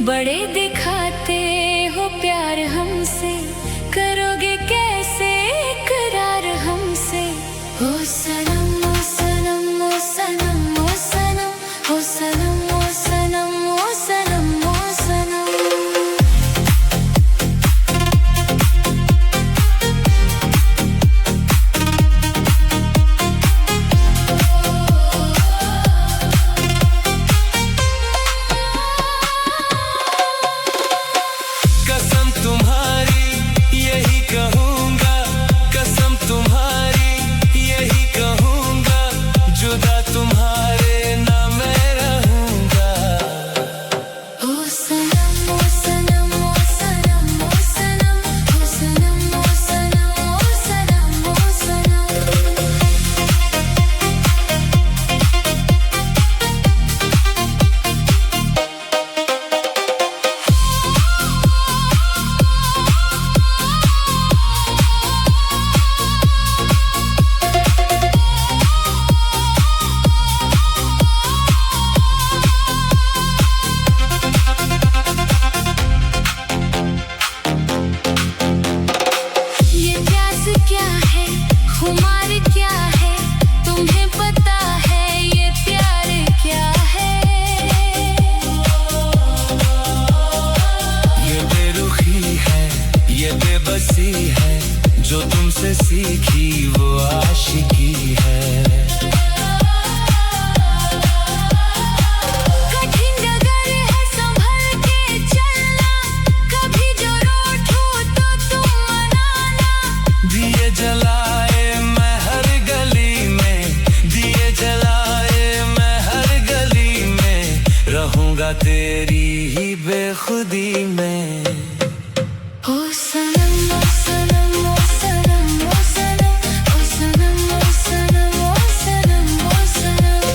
बड़े दिखाते हो प्यार हमसे, करोगे कैसे इकरार हमसे। ओ सनम ओ सनम ओ सनम ओ सनम ओ सनम ओ सनम ओ सनम ओ सनम। है जो तुमसे सीखी वो आशिकी है। कठिन डगर है संभल के चलना, कभी जो रूठो तो तुम मनाना। दिए जलाए मैं हर गली में, दिए जलाए मैं हर गली में, रहूंगा तेरी ही बेखुदी में। ओ सनम ओ सनम ओ सनम ओ सनम ओ सनम ओ सनम ओ सनम ओ सनम।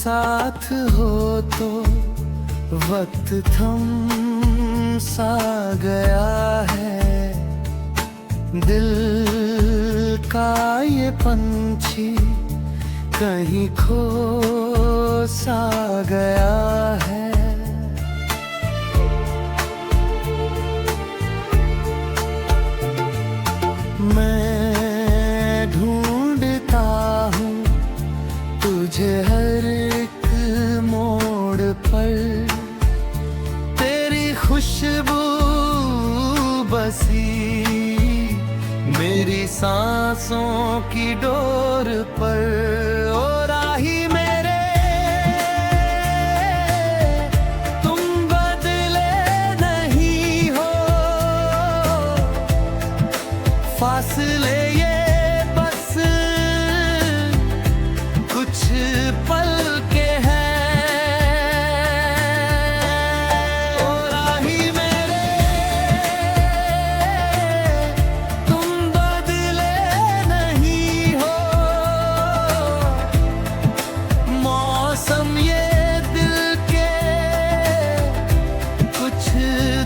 साथ हो तो वक्त थम सा गया है। दिल का ये पंछी कहीं खो सा गया है। मैं ढूंढता हूँ तुझे हर एक मोड़ पर, तेरी खुशबू बसी मेरी सांसों की डोर पर। ओ राही मेरे तुम बदले नहीं हो, फासले ये बस कुछ पल के हैं। ओ राही मेरे तुम बदले नहीं हो, मौसम ये दिल के कुछ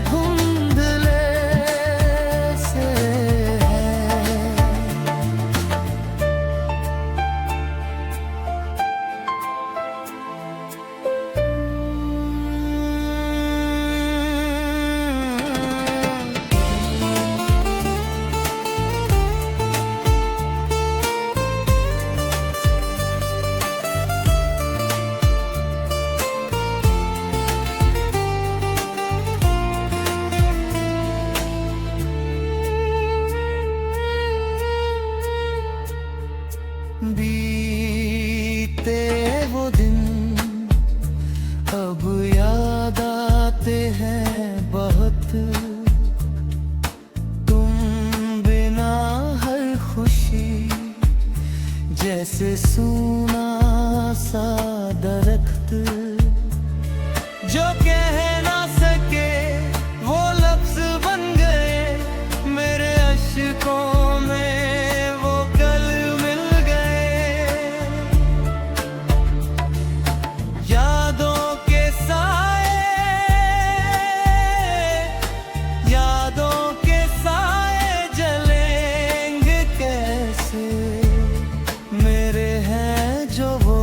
धुंधले से है। बीते वो दिन अब याद आते हैं बहुत, तुम बिना हर खुशी जैसे सूना सा दरख्त, जो कह ना सके वो लफ्ज बन गए मेरे अश्कों में, वो कल मिल गए। यादों के साए, यादों के साए जलेंगे कैसे, मेरे हैं जो वो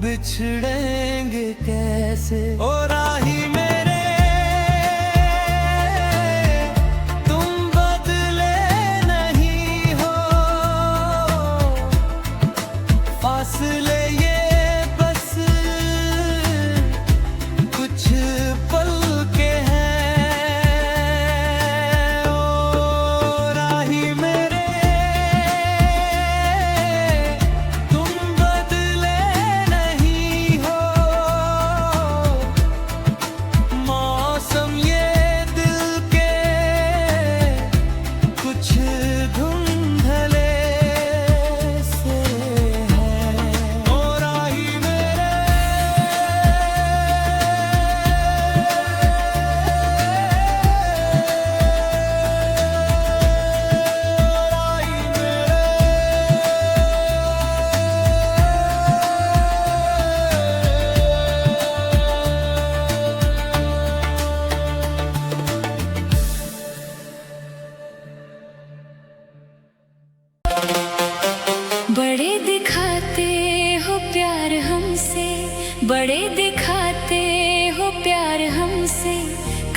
बिछड़ेंगे कैसे। ओ राही मेरे तुम बदले नहीं हो, फासले ये बस कुछ पल के हैं। ओ राही मेरे तुम बदले नहीं हो, मौसम ये दिल के कुछ धुंधले से है। ओ राही मेरे बड़े दिखाते हो प्यार हमसे, बड़े दिखाते हो प्यार हमसे,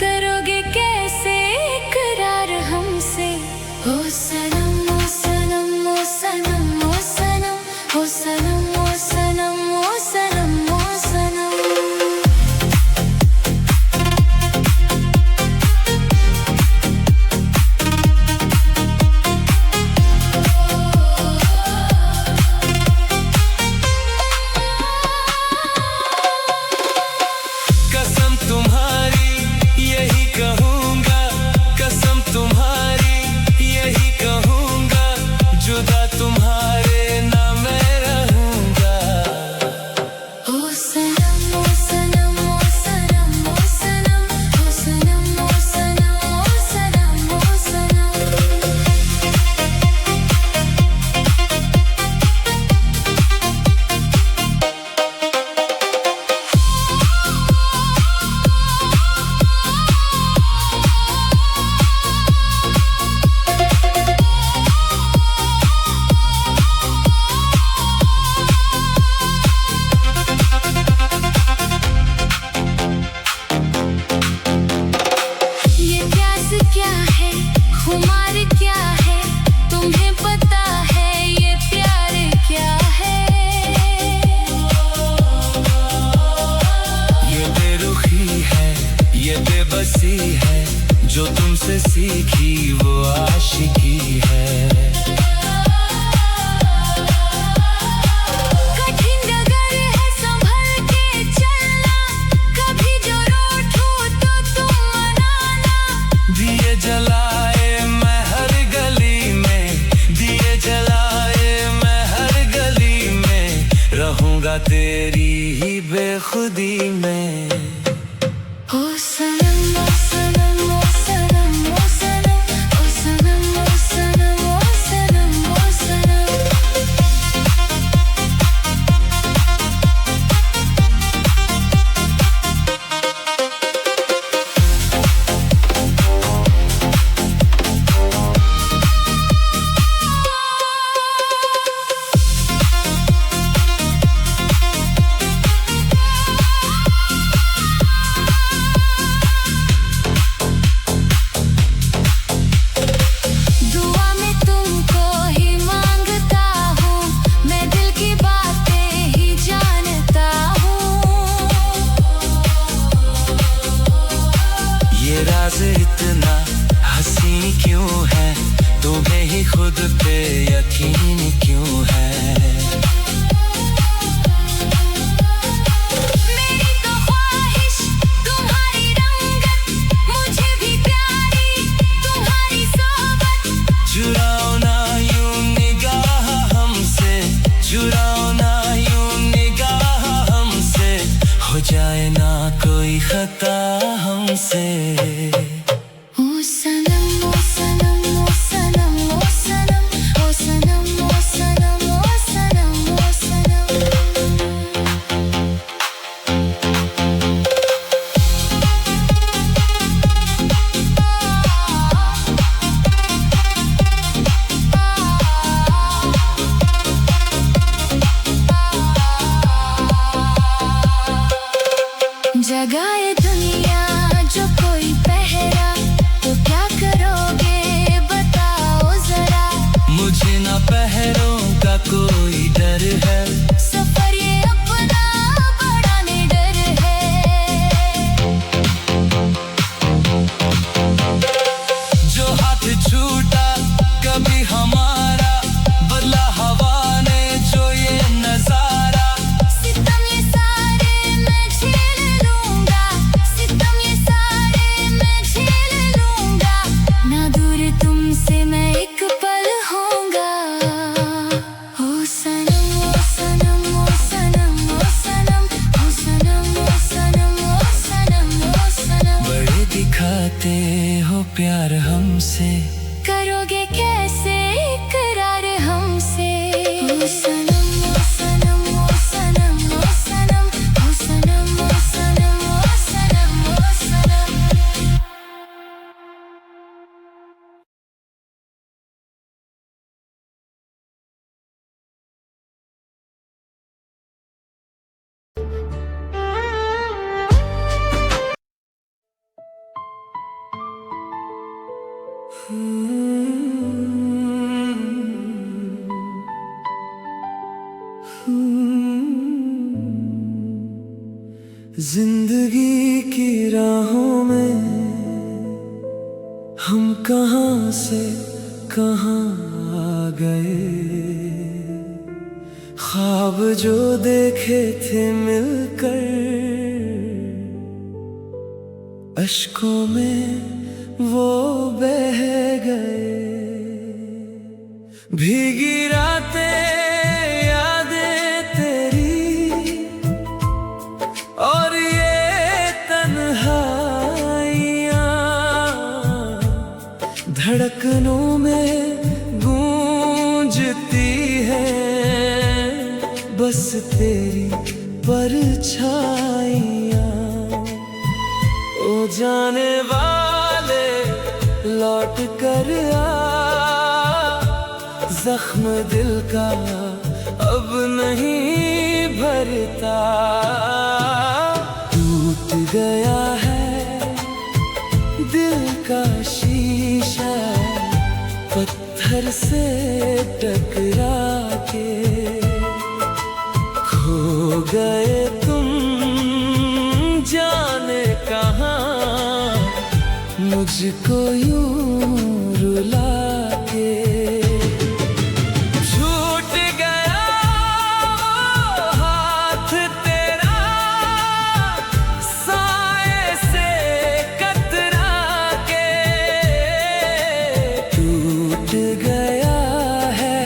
करोगे कैसे इकरार हमसे। ओ सनम ओ सनम ओ सनम ओ सनम ओ सनम ओ सनम ओ सनम ओ सनम। कसम तुम्हारी बेबसी है, जो तुमसे सीखी वो आशिकी है। कठिन डगर है संभल के चलना, कभी जो रूठूं तो तुम मनाना। दिए जलाए मैं हर गली में, दिए जलाए मैं हर गली में, रहूंगा तेरी ही बेखुदी में। ओ सनम ओ सनम ओ सनम ओ सनम ओ सनम ओ सनम ओ सनम ओ सनम। दुआ में तुमको ही मांगता हूँ, मैं दिल की बातें ही जानता हूँ। ये राज इतना हसीन क्यों है, तुम्हें ही खुद पे यकीन क्यों है। मेरी तो ख्वाहिश तुम्हारी रंगत, मुझे भी प्यारी तुम्हारी सोबत। चुराओ ना यूं निगाह हमसे, चुराओ ना यूं निगाह हमसे, हो जाए ना कोई खता हमसे। ओ सनम ओ सनम ओ सनम ओ सनम ओ सनम ओ सनम ओ सनम ओ सनम। जगाए दुनिया जो कोई पहरा, तो क्या करोगे बताओ जरा। मुझे ना पहरों का कोई डर है, सफर ये अपना बड़ा निडर है। जो हाथ छूटा कभी हमारा, बदला हवा ने जो ये नजारा। सितम ये सारे मैं झेल लूंगा, सितम ये सारे मैं झेल लूंगा, ना दूर तुमसे मैं एक पल होऊंगा। ओ सनम ओ सनम ओ सनम ओ सनम ओ सनम ओ सनम ओ सनम ओ सनम। बड़े दिखाते हो प्यार हमसे, करोगे कैसे इकरार हमसे। ओ सनम ओ सनम ओ सनम ओ सनम ओ सनम ओ सनम ओ सनम ओ सनम। जिंदगी की राहों में हम कहाँ से कहाँ आ गए। ख्वाब जो देखे थे मिलकर, अश्कों में वो बह गए। भीगी रातें यादें तेरी, और ये तन्हाइयाँ धड़कनों में गूंजती है, बस तेरी परछाइयाँ। ओ जाने वाले लौट कर आ, जख्म दिल का अब नहीं भरता। टूट गया है दिल का शीशा, पत्थर से टकरा के। खो गए तुम जाने कहाँ, मुझको यूं रुला के। छूट गया वो हाथ तेरा साए से कतरा के। टूट गया है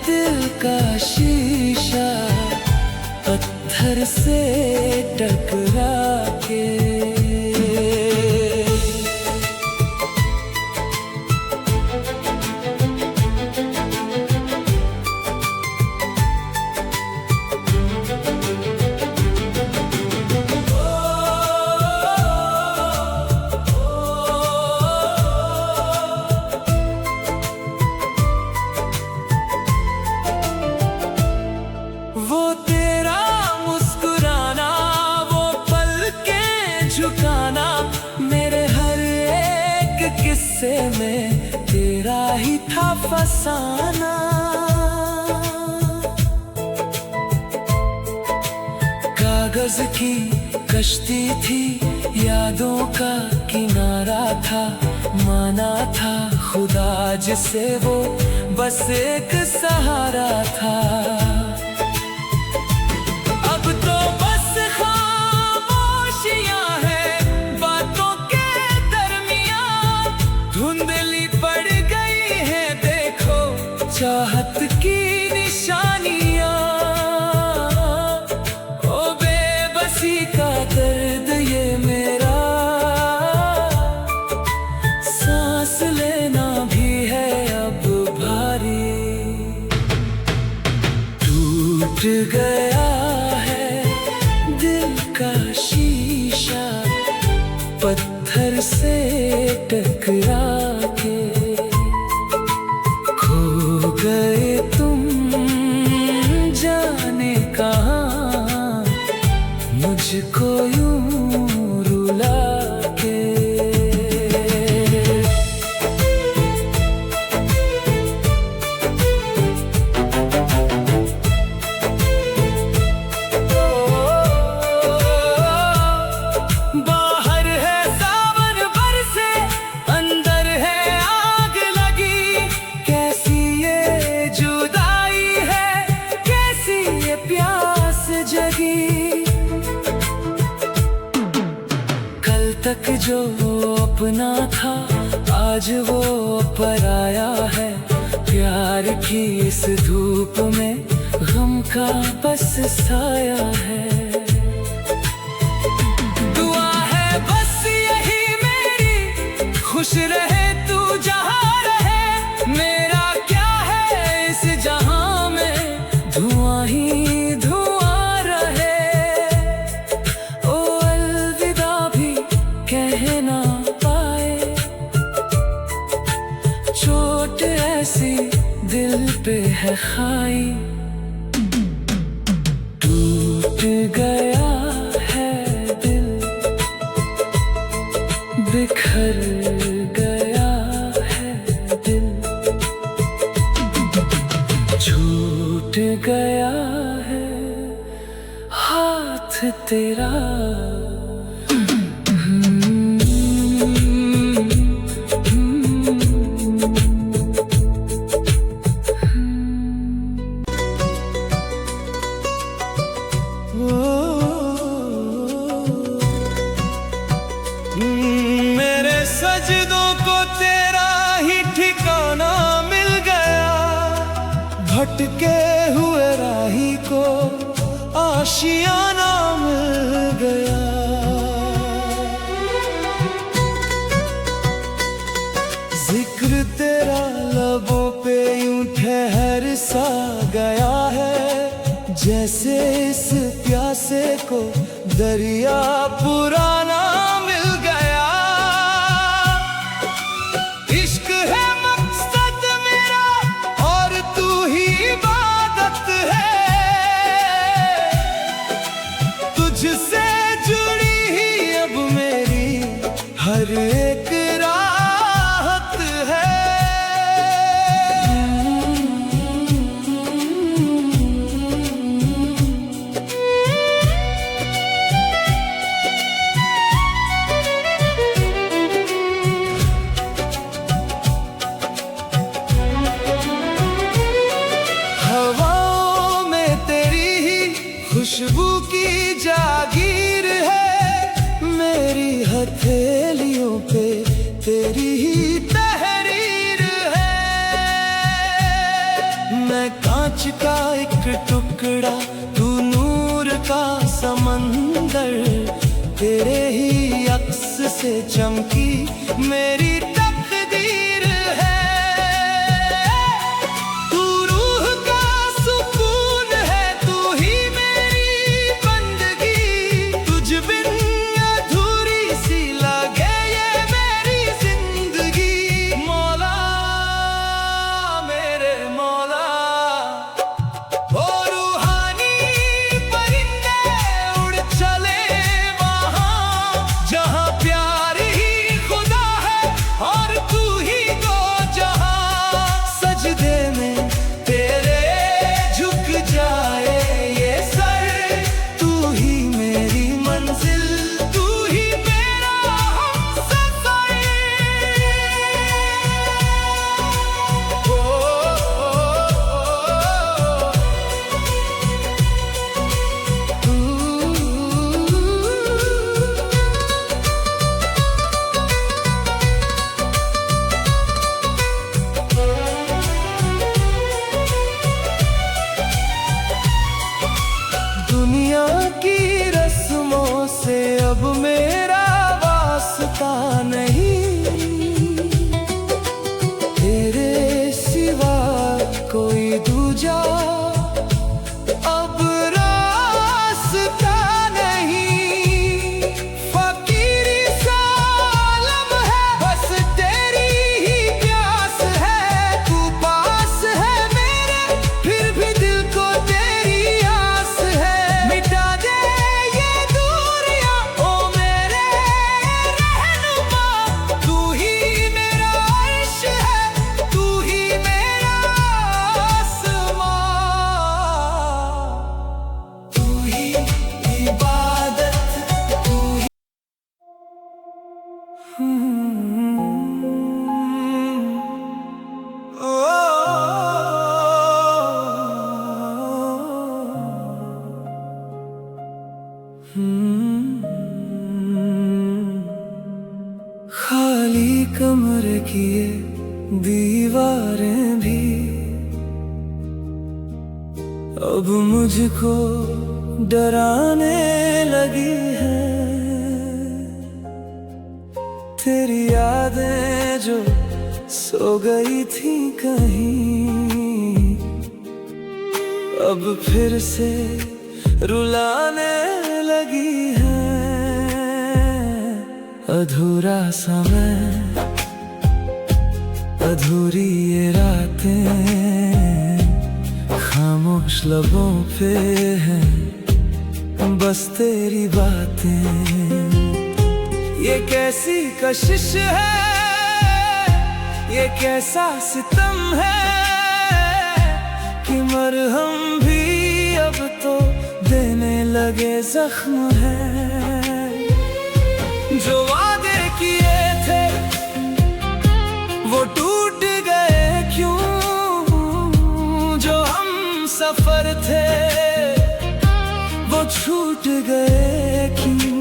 दिल का शीशा पत्थर से टकरा के। वो तेरा मुस्कुराना, वो पल के झुकाना, मेरे हर एक किस्से में तेरा ही था फसाना। कागज की कश्ती थी, यादों का किनारा था, माना था खुदा जिसे वो बस एक सहारा था। अब तो बस खामोशियां हैं बातों के दरमियां, धुंधली पड़ गई है देखो चाहत की निशानियां। ओ बेबसी का दर्द ये मेरा, सांस लेना भी है अब भारी। टूट गया का शीशा पत्थर से टकरा के। खो गए तुम जाने कहाँ, मुझको यूं रुला के। कल तक जो अपना था आज वो पराया है। प्यार की इस धूप में गम का बस साया है। दुआ है बस यही मेरी, खुश रहे तू जहाँ रहे। मेरा क्या है इस जहां में, धुआं ही धुआं रहे। ओ अलविदा भी कह ना पाए, चोट ऐसी दिल पे है खाई। टूट गया है दिल, बिखर गया है दिल, छूट गया है हाथ तेरा। मेरे सजदों को तेरा ही ठिकाना मिल गया, भटके हुए राही को आशियाना मिल गया। जिक्र तेरा लबों पे यूं ठहर सा गया है, जैसे इस प्यासे को दरिया पुराना मिल गया। इश्क है मकसद मेरा और तू ही इबादत है, तुझसे जुड़ी ही अब मेरी हर एक राहत है। से चमकी मेरी तकदीर है। तू रूह का सुकून है, तू ही मेरी बंदगी। तुझ बिन अधूरी सी लगे ये मेरी जिंदगी। मौला मेरे मौला, ओ रूहानी परिंदे उड़ चले वहाँ जहाँ प्यार ही खुदा है और तू ही दो जहाँ। सजदे में तेरे झुक जाए ये सर, तू ही मेरी मंजिल, तू ही मेरा हमसफर। ओ, दुनिया की रस्मों से अब मेरा वास्ता नहीं, तेरे सिवा कोई दूजा अब रास्ता नहीं। फकीरी सा आलम है, बस तेरी ही प्यास है। तू पास है मेरे, फिर भी दिल को तेरी आस है। मिटा दे ये दूरियां ओ मेरे रहनुमा, तू ही मेरा अर्श है, तू ही मेरा आसमां। तू ही इबादत, तू ही खाली कमरे की ये दीवारें भी अब मुझको डराने लगी है। तेरी यादें जो सो गई थी कहीं, अब फिर से रुलाने लगी है। अधूरा समय, अधूरी ये रातें, खामोश लबों पे है बस तेरी बातें। ये कैसी कशिश है, ये कैसा सितम है कि मरहम भी अब तो देने लगे जख्म है। जो वादे किए थे वो टूट गए क्यों, जो हम सफर थे वो छूट गए क्यों।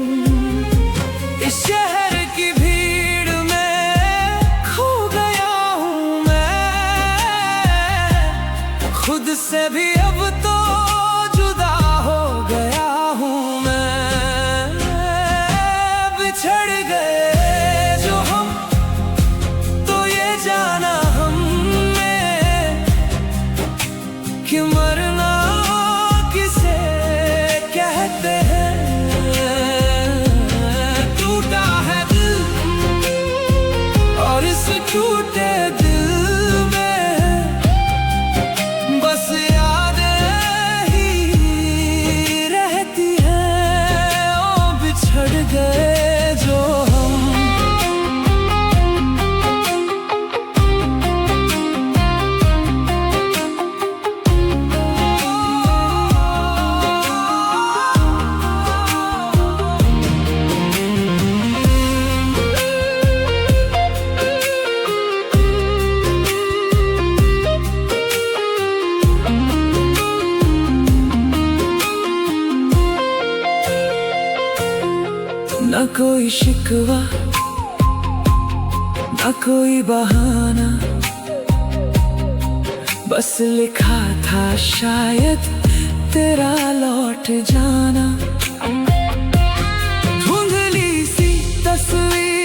इस शहर की भीड़ में खो गया हूँ मैं, खुद से भी अब तो जुदा हो गया हूँ मैं। बिछड़ गए जो हम तो ये जाना हमने कि मरना किसे कहते हैं। टूटा है दिल और इस टूटे दिल में बस यादें ही रहती हैं। ओ बिछड़ गए जो हम, न कोई शिकवा न कोई बहाना, बस लिखा था शायद तेरा लौट जाना। धुंधली सी तस्वीर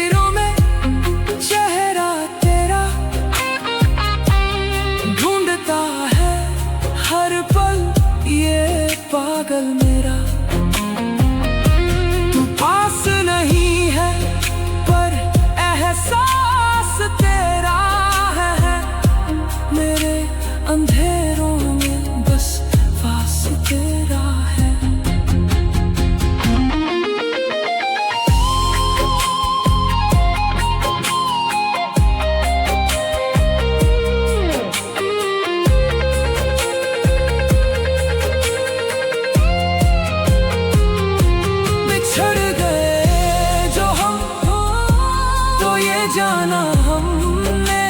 हमने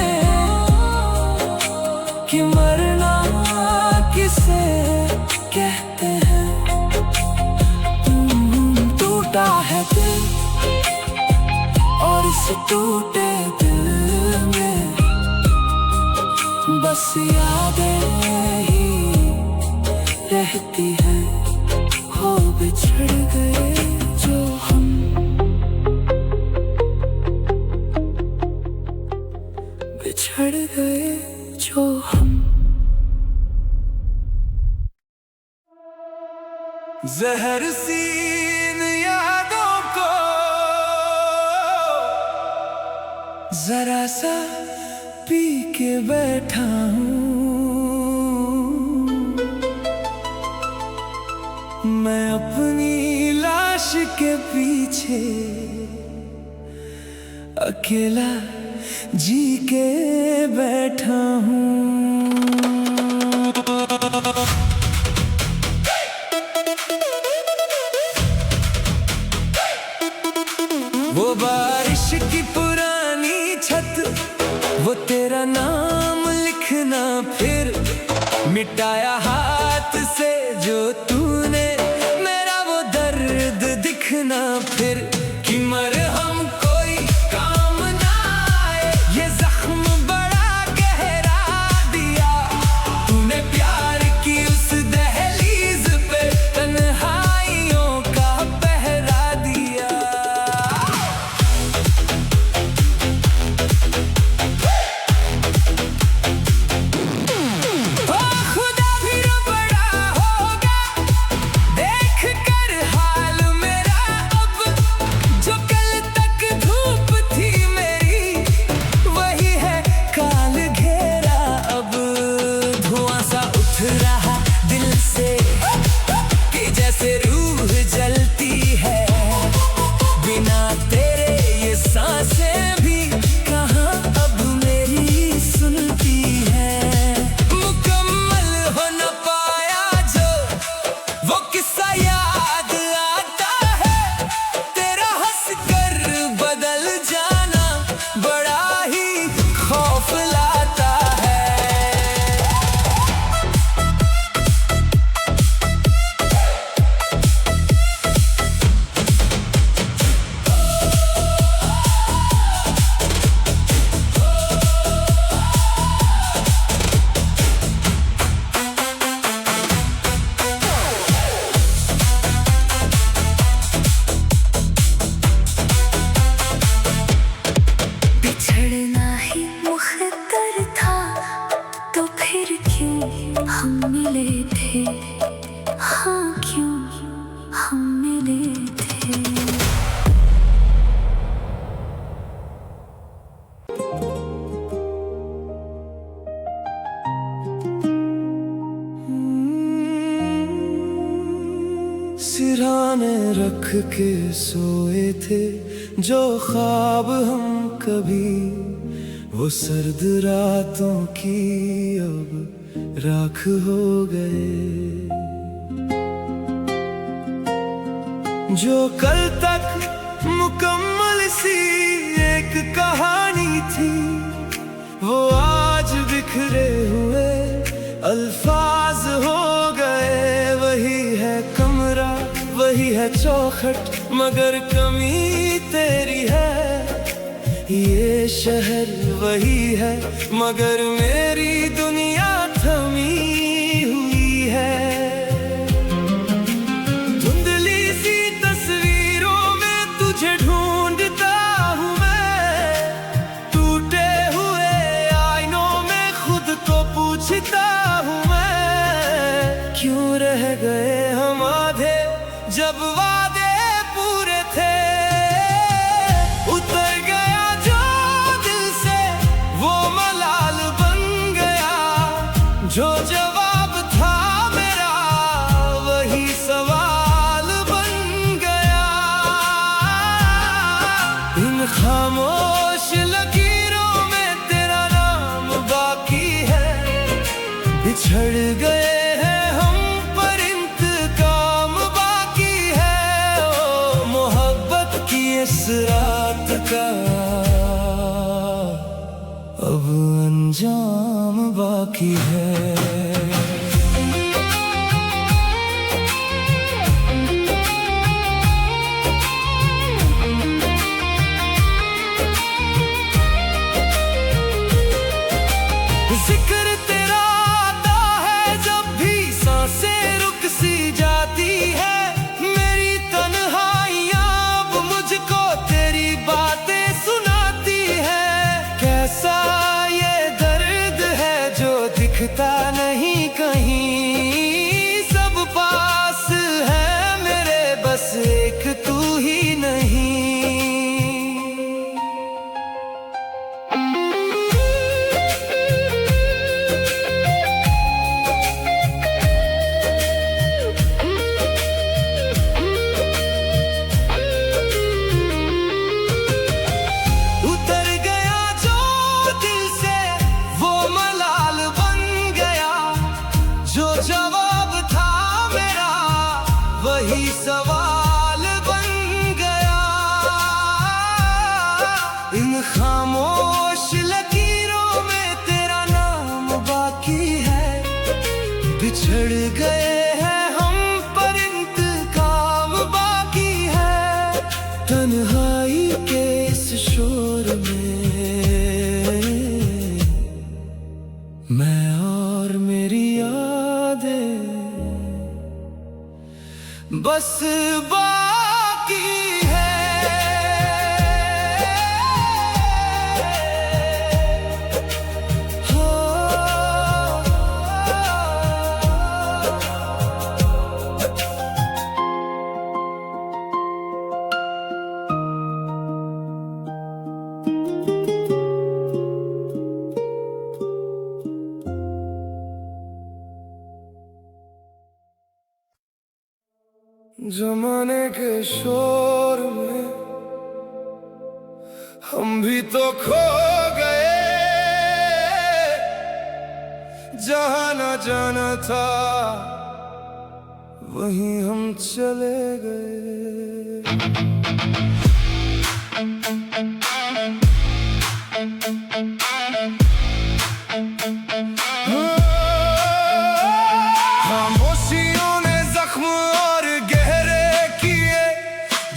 कि मरना किसे कहते हैं। टूटा है दिल और इस टूटे दिल में बस यादें ही रहती हैं। हो बिछड़ गए जो हम, बिछड़ गए जो हम। जहर सी इन यादों को जरा सा पी के बैठा हूँ। मैं अपनी लाश के पीछे अकेला जी के बैठा हूँ। वो बारिश की पुरानी छत, वो तेरा नाम लिखना फिर मिटाया हाथ से जो तूने, मेरा वो दर्द दिखना फिर कि मरहम कोई काम ना आए। ये जख्म बड़ा गहरा दिया तूने प्यार की उस दहलीज पे, तन्हाइयों का पहरा दिया। रहा दिल से कि जैसे रूह जलती है, बिना तेरे ये सांसें भी कहाँ अब मेरी सुनती है। मुकम्मल हो न पाया जो वो किस्सा याद आता है, तेरा हंस कर बदल जाना बड़ा ही खौफ लाता है। बिछड़ना ही मुक़द्दर था तो फिर क्यों हम मिले थे। हाँ क्यों हम मिले थे। सिरहाने रख के सोए थे जो ख्वाब हम कभी, वो सर्द रातों की अब राख हो गए। जो कल तक मुकम्मल सी एक कहानी थी, वो आज बिखरे हुए अल्फाज हो गए। वही है कमरा, वही है चौखट, मगर कमी तेरी है। ये शहर वही है, मगर मेरी दुनिया थमी हुई है। धुंधली सी तस्वीरों में तुझे ढूंढता हूँ मैं, टूटे हुए आईनों में खुद को पूछता हूँ मैं। क्यों रह गए हम आधे जब वादे पूरे थे। उतर गया जो दिल से वो मलाल बन गया, जो जवाब था मेरा वही सवाल बन गया। इन खामोश लकीरों में तेरा नाम बाकी है। बिछड़ गए हैं हम पर इंतकाम बाकी है। ओ मोहब्बत की इस रात का अंजाम बाकी है। जिक्र तेरा आता है जब भी सांसें रुक सी जाती है। मेरी तन्हाइयां अब मुझको तेरी बातें सुनाती है। कैसा ये दर्द है जो दिखता नहीं कहीं, सब पास है मेरे बस एक तू ही नहीं। वही सवाल बन गया। इन खामोश लकीरों में तेरा नाम बाकी है। बिछड़ गए हैं हम पर इंतकाम बाकी है। तन्हाई के इस शोर में मैं और मेरी यादें बस बाकी है। जमाने के शोर में हम भी तो खो गए। जहां न जाना था वहीं हम चले गए। खामोशियों ने जख्म और गहरे किए,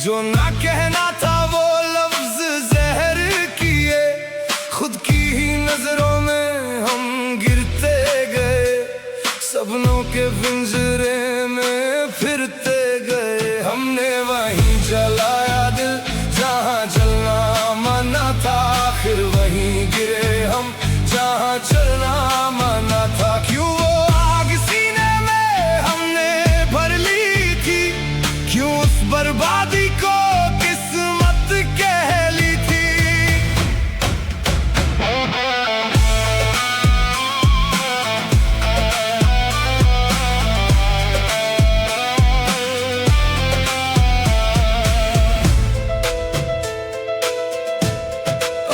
जो ना कहना था वो लफ्ज जहर किए। खुद की ही नजरों में हम गिरते गए, सपनों के पिंजरे में फिरते गए। हमने वहीं जलाया दिल जहां जलना मना था, आखिर वहीं गिरे हम जहां चलना मना था। क्यों वो आग सीने में हमने भर ली थी, क्यों उस बर्बादी को किस्मत कह ली थी।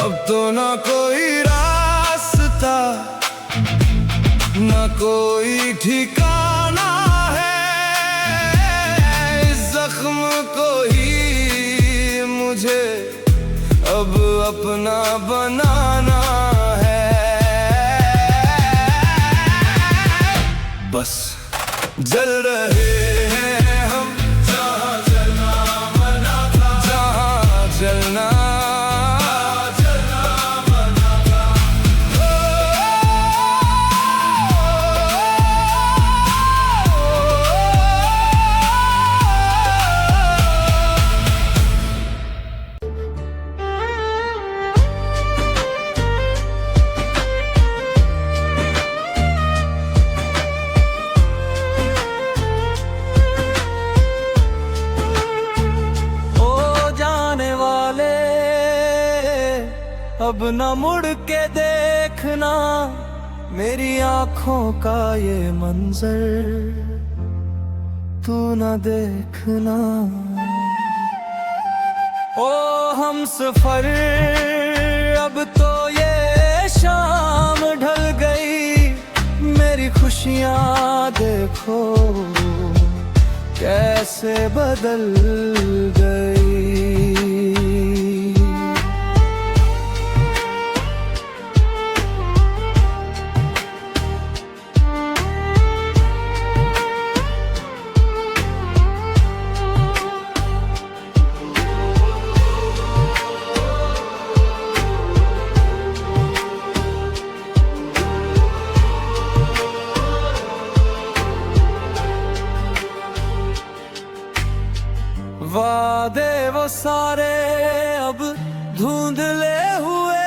अब तो ना कोई रास्ता ना कोई ठिकाना है। इस जख्म को ही मुझे अब अपना बनाना है। बस जल रहे हैं हम जहां जलना मना था, जहां जलना अब न मुड़ के देखना मेरी आँखों का ये मंजर, तू न देखना। ओ हम सफर अब तो ये शाम ढल गई, मेरी खुशियाँ देखो कैसे बदल गई। सारे अब धुंधले हुए,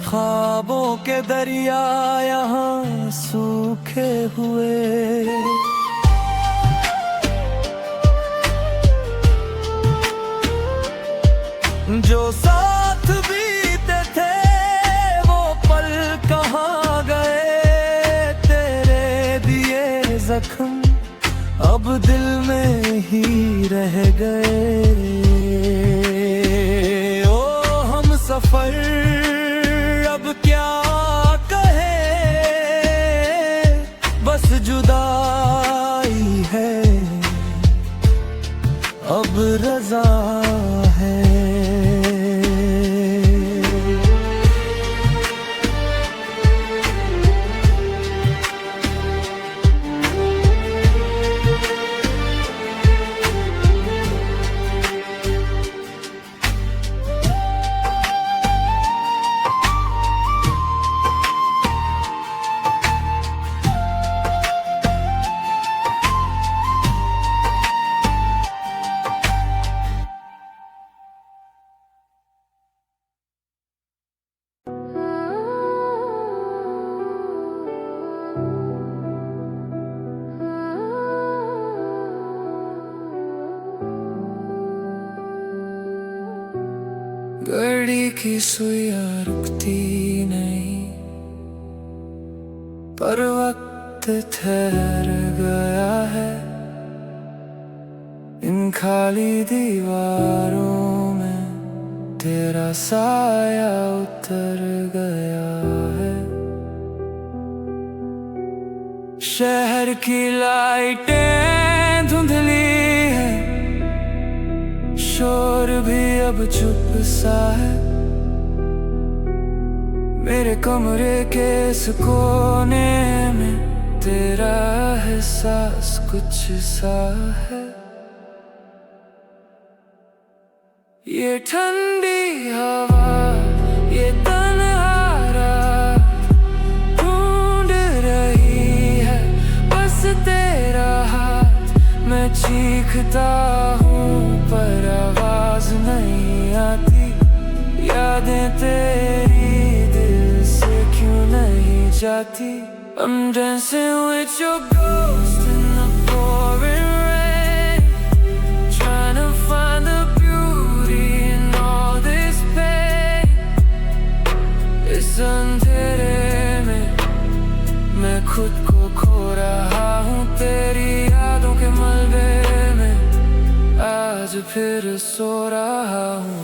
ख्वाबों के दरिया यहाँ सूखे हुए। जो साथ बीते थे वो पल कहाँ गए, तेरे दिए जख्म अब दिल में ही रह गए। ओ हम सफर अब क्या कहे, बस जुदाई है अब रजा है। घड़ी की सुइयां रुकती नहीं, पर वक्त ठहर गया है। इन खाली दीवारों में तेरा साया उतर गया है। शहर की लाइटें धुंधली है, शोर भी अब चुप सा है। मेरे कमरे के इस कोने में तेरा एहसास कुछ सा है। ये ठंडी हवा, ये तन्हारा ढूंढ रही है बस तेरा हाथ। मैं चीखता हूँ पर आवाज नहीं आती। यादें तेरी दिल से क्यों नहीं जाती। I'm dancing with your ghost in the pouring rain, trying to find the beauty in all this pain. इस अंधेरे में मैं खुद को खो रहा हूँ तेरी यादों के मलबे में। आज फिर सो रहा हूँ।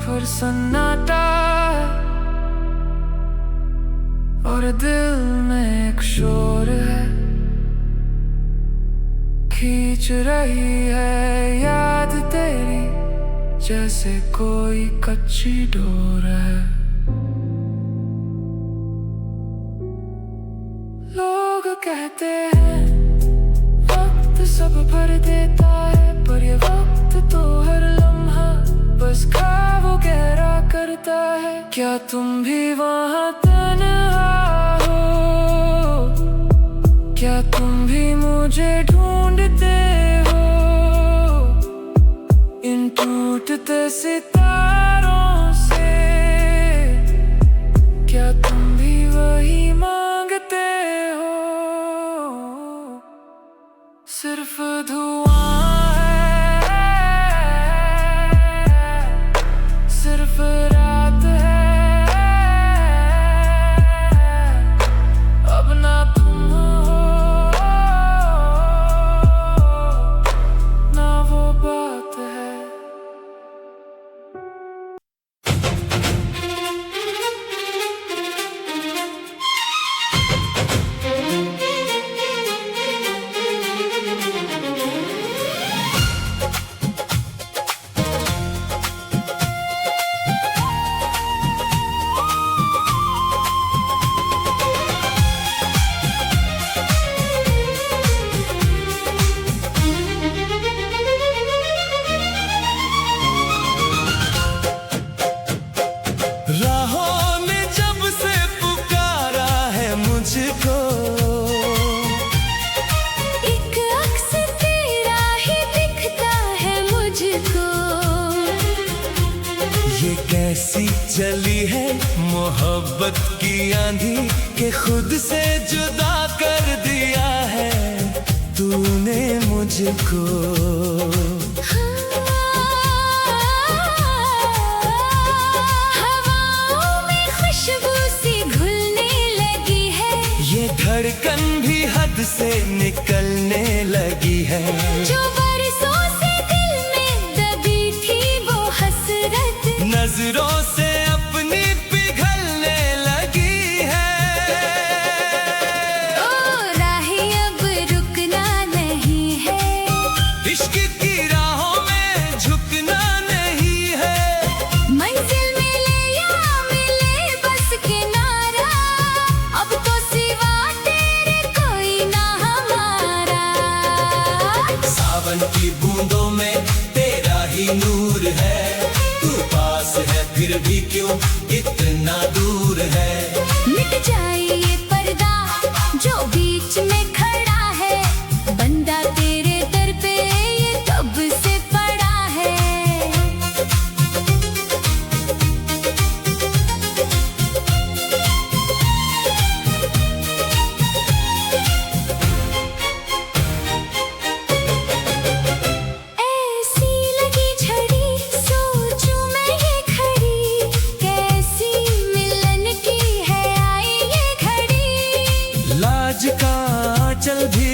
पर सन्नाटा और दिल में एक शोर है। खींच रही है याद तेरी जैसे कोई कच्ची डोर है। लोग कहते हैं वक्त सब भर देता है, पर ये वक्त तो हर लम्हा बस ख्वाबों गहरा करता है। क्या तुम भी वहाँ तन्हा हो, क्या तुम भी मुझे ढूंढते हो। इन टूटते सितारों से क्या तुम भी वही मांगते हो। सिर्फ धुआं रात है, अब ना तुम हो ना वो बात है। ये कैसी चली है मोहब्बत की आंधी के खुद से जुदा कर दिया है तूने मुझको। हवाओं में खुशबू सी घुलने लगी है, ये धड़कन भी हद से निकलने लगी है। जो बरसों से दिल में दबी थी वो हसरत नजरों से अपनी पिघलने लगी है। ओ राहें अब रुकना नहीं है, इश्क की राहों में झुकना नहीं है। मंजिल मिले या मिले बस किनारा, अब तो सिवा तेरे कोई ना हमारा। सावन की बूंदों में तेरा ही नूर है, तू पास है फिर भी क्यों इतना दूर है। मिट जाए ये पर्दा जो बीच में खड़ा है, बंदा तेरे दर पे ये कब से पड़ा है। ऐसी लगी झड़ी सोचूं मैं ये खड़ी, कैसी मिलन की है आई ये घड़ी। लाज का आंचल भी